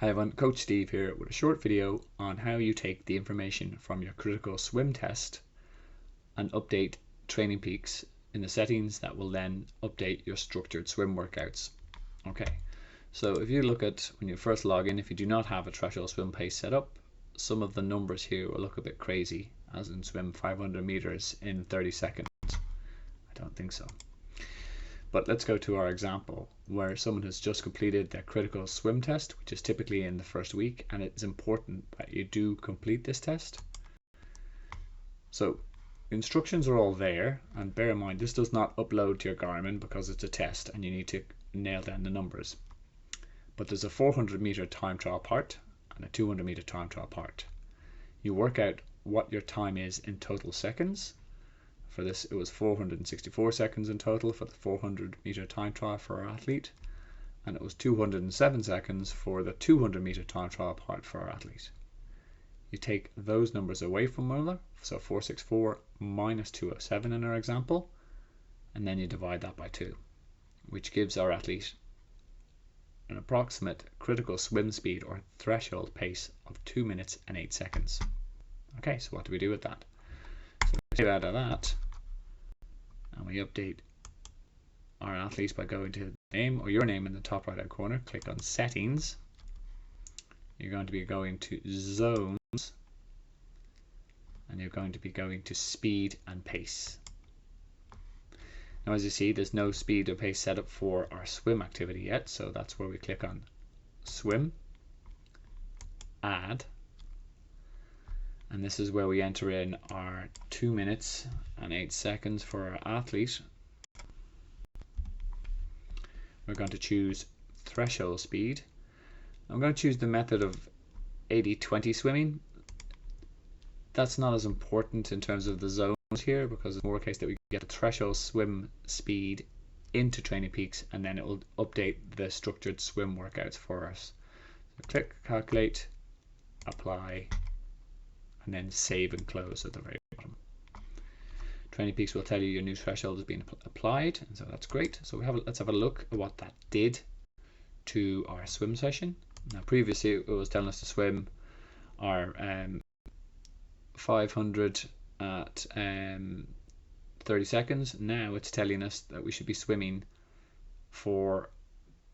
Hi everyone, Coach Steve here with a short video on how you take the information from your critical swim test and update training peaks in the settings that will then update your structured swim workouts. Okay, so if you look at when you first log in, if you do not have a threshold swim pace set up, some of the numbers here will look a bit crazy, as in swim 500 meters in 30 seconds. I don't think so. But let's go to our example where someone has just completed their critical swim test, which is typically in the first week, and it's important that you do complete this test. So instructions are all there, and bear in mind this does not upload to your Garmin because it's a test and you need to nail down the numbers. But there's a 400 meter time trial part and a 200 meter time trial part. You work out what your time is in total seconds. For this, it was 464 seconds in total for the 400 meter time trial for our athlete, and it was 207 seconds for the 200 meter time trial part for our athlete. You take those numbers away from one another, so 464 minus 207 in our example, and then you divide that by 2, which gives our athlete an approximate critical swim speed or threshold pace of 2 minutes and 8 seconds. Okay, so what do we do with that? So we take out of that and we update our athletes by going to the name or your name in the top right hand corner, click on settings. You're going to be going to zones and you're going to be going to speed and pace. Now as you see, there's no speed or pace set up for our swim activity yet, so that's where we click on swim, add, and this is where we enter in our 2 minutes and 8 seconds for our athlete. We're going to choose threshold speed. I'm going to choose the method of 80-20 swimming. That's not as important in terms of the zones here, because it's more a case that we get the threshold swim speed into training peaks and then it will update the structured swim workouts for us. So click calculate, apply, and then save and close at the very bottom. Training peaks will tell you your new threshold has been applied, and so that's great. So let's have a look at what that did to our swim session. Now previously it was telling us to swim our 500 at 30 seconds. Now it's telling us that we should be swimming for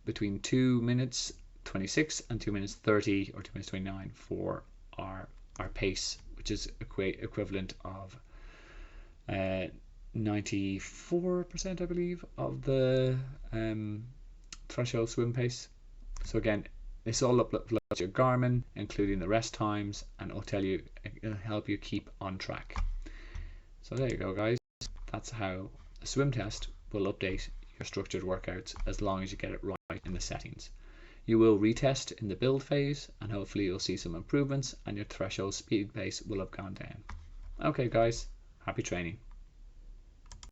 between 2 minutes 26 and 2 minutes 30 or 2 minutes 29 for our pace, which is equivalent of 94%, I believe, of the threshold swim pace. So again, this all uploads to your Garmin, including the rest times, and it'll help you keep on track. So there you go, guys. That's how a swim test will update your structured workouts as long as you get it right in the settings. You will retest in the build phase and hopefully you'll see some improvements and your threshold speed pace will have gone down. Okay guys, happy training.